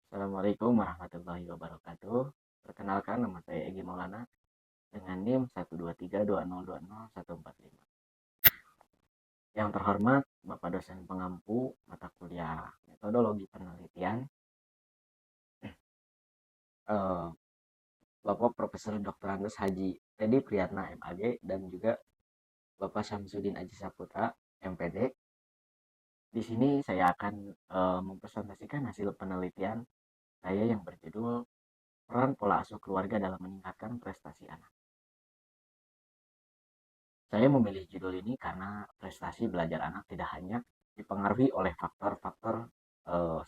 Assalamualaikum warahmatullahi wabarakatuh. Perkenalkan, nama saya Egi Maulana dengan NIM 12320202145. Yang terhormat Bapak dosen pengampu mata kuliah metodologi penelitian, eh, Bapak Profesor Dr. Andes Haji Teddy Priyatna MAG dan juga Bapak Syamsuddin Aji Saputra MPD. Di sini saya akan mempresentasikan hasil penelitian saya yang berjudul peran pola asuh keluarga dalam meningkatkan prestasi anak. Saya memilih judul ini karena prestasi belajar anak tidak hanya dipengaruhi oleh faktor-faktor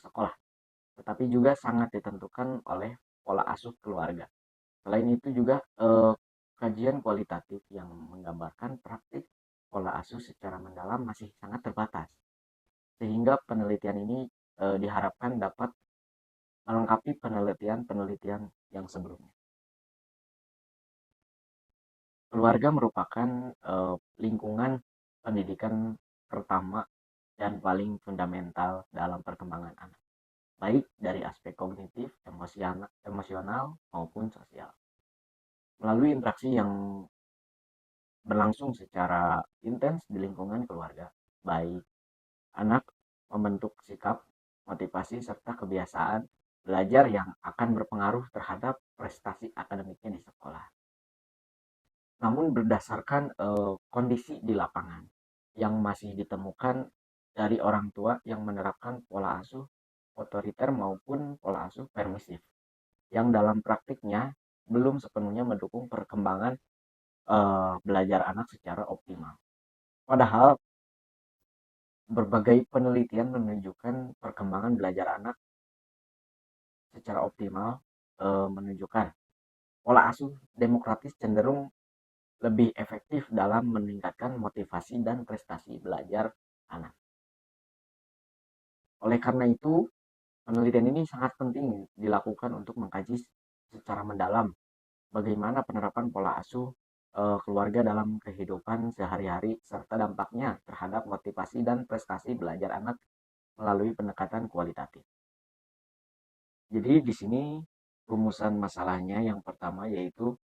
sekolah, tetapi juga sangat ditentukan oleh pola asuh keluarga. Selain itu juga kajian kualitatif yang menggambarkan praktik pola asuh secara mendalam masih sangat terbatas, sehingga penelitian ini diharapkan dapat melengkapi penelitian-penelitian yang sebelumnya. Keluarga merupakan lingkungan pendidikan pertama dan paling fundamental dalam perkembangan anak, baik dari aspek kognitif, emosional maupun sosial. Melalui interaksi yang berlangsung secara intens di lingkungan keluarga, baik anak membentuk sikap, motivasi, serta kebiasaan belajar yang akan berpengaruh terhadap prestasi akademiknya di sekolah. Namun berdasarkan kondisi di lapangan yang masih ditemukan dari orang tua yang menerapkan pola asuh otoriter maupun pola asuh permisif yang dalam praktiknya belum sepenuhnya mendukung perkembangan belajar anak secara optimal. Padahal berbagai penelitian menunjukkan perkembangan belajar anak secara optimal menunjukkan pola asuh demokratis cenderung lebih efektif dalam meningkatkan motivasi dan prestasi belajar anak. Oleh karena itu, penelitian ini sangat penting dilakukan untuk mengkaji secara mendalam bagaimana penerapan pola asuh keluarga dalam kehidupan sehari-hari serta dampaknya terhadap motivasi dan prestasi belajar anak melalui pendekatan kualitatif. Jadi di sini rumusan masalahnya yang pertama yaitu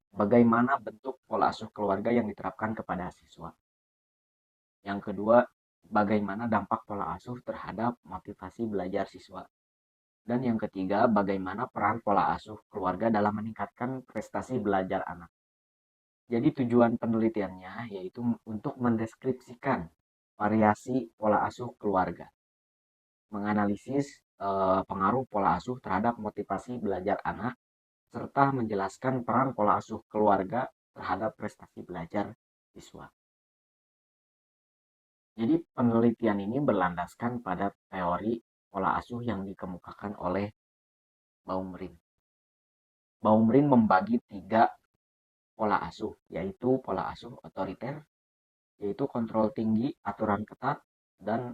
bagaimana bentuk pola asuh keluarga yang diterapkan kepada siswa. Yang kedua, bagaimana dampak pola asuh terhadap motivasi belajar siswa. Dan yang ketiga, bagaimana peran pola asuh keluarga dalam meningkatkan prestasi belajar anak. Jadi tujuan penelitiannya yaitu untuk mendeskripsikan variasi pola asuh keluarga, menganalisis pengaruh pola asuh terhadap motivasi belajar anak, serta menjelaskan peran pola asuh keluarga terhadap prestasi belajar siswa. Jadi penelitian ini berlandaskan pada teori pola asuh yang dikemukakan oleh Baumrin. Baumrin membagi 3 pola asuh, yaitu pola asuh otoriter, yaitu kontrol tinggi, aturan ketat, dan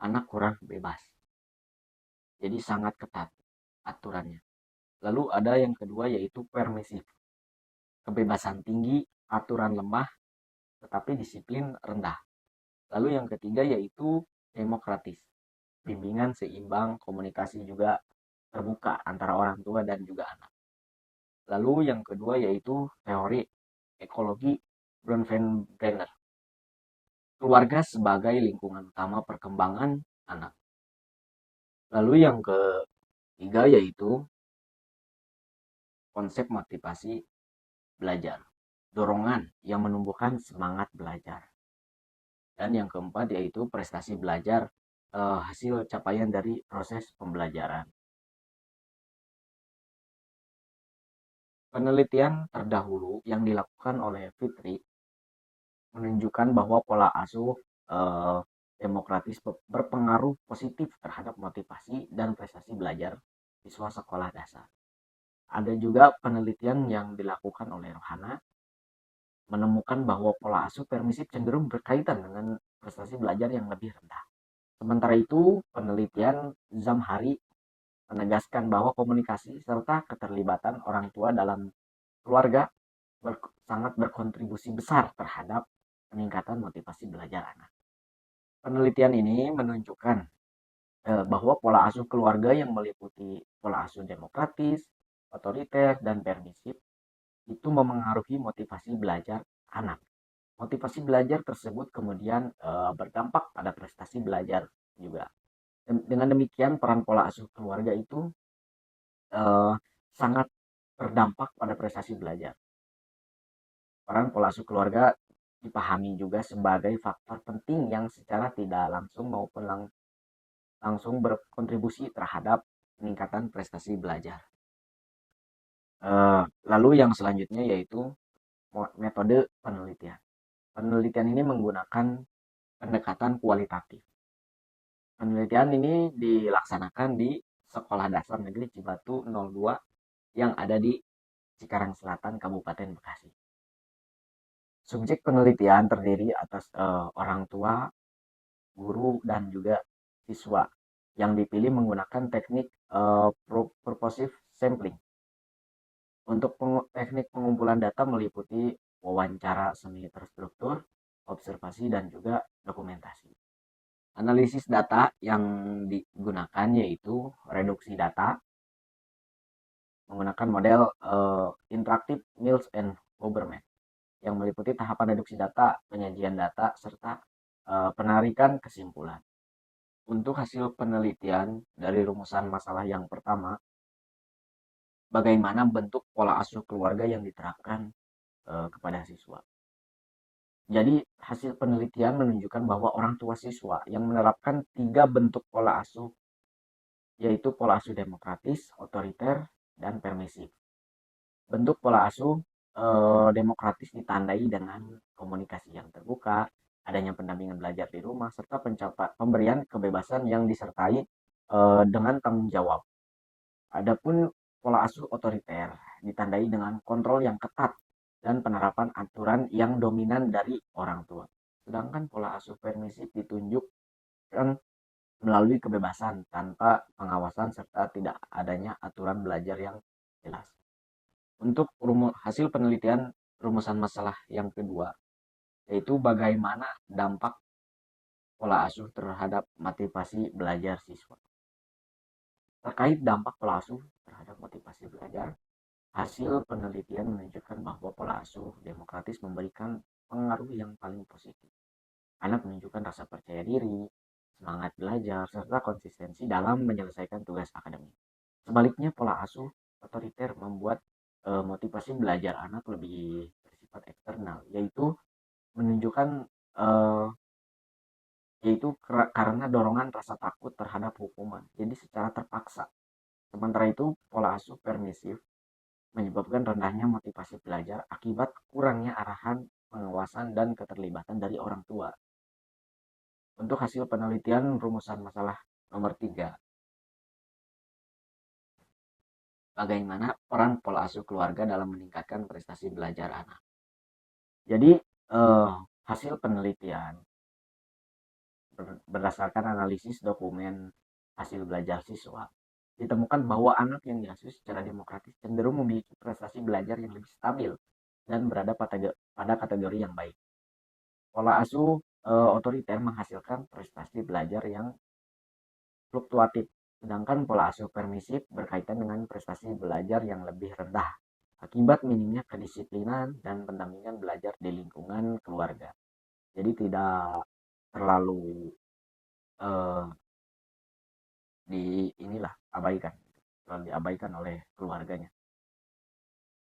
anak kurang bebas. Jadi sangat ketat aturannya. Lalu ada yang kedua yaitu permisif, kebebasan tinggi, aturan lemah, tetapi disiplin rendah. Lalu yang ketiga yaitu demokratis, bimbingan seimbang, komunikasi juga terbuka antara orang tua dan juga anak. Lalu yang kedua yaitu teori ekologi Bronfenbrenner, keluarga sebagai lingkungan utama perkembangan anak. Lalu yang ketiga yaitu konsep motivasi belajar, dorongan yang menumbuhkan semangat belajar. Dan yang keempat yaitu prestasi belajar, hasil capaian dari proses pembelajaran. Penelitian terdahulu yang dilakukan oleh Fitri menunjukkan bahwa pola asuh demokratis berpengaruh positif terhadap motivasi dan prestasi belajar siswa sekolah dasar. Ada juga penelitian yang dilakukan oleh Rohana menemukan bahwa pola asuh permisif cenderung berkaitan dengan prestasi belajar yang lebih rendah. Sementara itu, penelitian Zamhari menegaskan bahwa komunikasi serta keterlibatan orang tua dalam keluarga sangat berkontribusi besar terhadap peningkatan motivasi belajar anak. Penelitian ini menunjukkan bahwa pola asuh keluarga yang meliputi pola asuh demokratis, otoriter, dan permisif itu memengaruhi motivasi belajar anak. Motivasi belajar tersebut kemudian berdampak pada prestasi belajar juga. Dengan demikian peran pola asuh keluarga itu eh, sangat berdampak pada prestasi belajar. Peran pola asuh keluarga dipahami juga sebagai faktor penting yang secara tidak langsung maupun langsung berkontribusi terhadap peningkatan prestasi belajar. Lalu yang selanjutnya yaitu metode penelitian. Penelitian ini menggunakan pendekatan kualitatif. Penelitian ini dilaksanakan di Sekolah Dasar Negeri Cibatu 02 yang ada di Cikarang Selatan, Kabupaten Bekasi. Subjek penelitian terdiri atas orang tua, guru, dan juga siswa yang dipilih menggunakan teknik purposive sampling. Untuk teknik pengumpulan data meliputi wawancara semi terstruktur, observasi, dan juga dokumentasi. Analisis data yang digunakan yaitu reduksi data menggunakan model Interactive Mills and Hoberman yang meliputi tahapan reduksi data, penyajian data, serta penarikan kesimpulan. Untuk hasil penelitian dari rumusan masalah yang pertama, bagaimana bentuk pola asuh keluarga yang diterapkan kepada siswa. Jadi hasil penelitian menunjukkan bahwa orang tua siswa yang menerapkan 3 bentuk pola asuh yaitu pola asuh demokratis, otoriter, dan permisif. Bentuk pola asuh demokratis ditandai dengan komunikasi yang terbuka, adanya pendampingan belajar di rumah, serta pemberian kebebasan yang disertai dengan tanggung jawab. Adapun pola asuh otoriter ditandai dengan kontrol yang ketat dan penerapan aturan yang dominan dari orang tua. Sedangkan pola asuh permisif ditunjukkan melalui kebebasan tanpa pengawasan serta tidak adanya aturan belajar yang jelas. Untuk hasil penelitian rumusan masalah yang kedua, yaitu bagaimana dampak pola asuh terhadap motivasi belajar siswa. Terkait dampak pola asuh terhadap motivasi belajar, hasil penelitian menunjukkan bahwa pola asuh demokratis memberikan pengaruh yang paling positif. Anak menunjukkan rasa percaya diri, semangat belajar, serta konsistensi dalam menyelesaikan tugas akademik. Sebaliknya, pola asuh otoriter membuat motivasi belajar anak lebih bersifat eksternal, yaitu menunjukkan eh, yaitu karena dorongan rasa takut terhadap hukuman, jadi secara terpaksa. Sementara itu, pola asuh permisif menyebabkan rendahnya motivasi belajar akibat kurangnya arahan, pengawasan, dan keterlibatan dari orang tua. Untuk hasil penelitian rumusan masalah nomor 3, bagaimana peran pola asuh keluarga dalam meningkatkan prestasi belajar anak. Jadi hasil penelitian berdasarkan analisis dokumen hasil belajar siswa ditemukan bahwa anak yang diasuh secara demokratis cenderung memiliki prestasi belajar yang lebih stabil dan berada pada kategori yang baik. Pola asuh otoriter menghasilkan prestasi belajar yang fluktuatif, sedangkan pola asuh permisif berkaitan dengan prestasi belajar yang lebih rendah akibat minimnya kedisiplinan dan pendampingan belajar di lingkungan keluarga. Jadi tidak terlalu eh, terlalu diabaikan oleh keluarganya.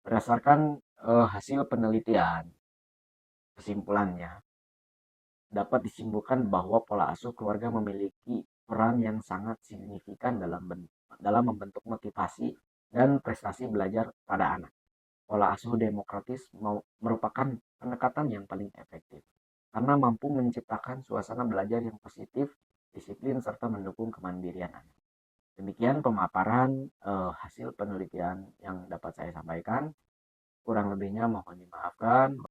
Berdasarkan hasil penelitian, kesimpulannya dapat disimpulkan bahwa pola asuh keluarga memiliki peran yang sangat signifikan dalam membentuk motivasi dan prestasi belajar pada anak. Pola asuh demokratis merupakan pendekatan yang paling efektif karena mampu menciptakan suasana belajar yang positif, disiplin, serta mendukung kemandirian anak. Demikian pemaparan hasil penelitian yang dapat saya sampaikan. Kurang lebihnya mohon dimaafkan.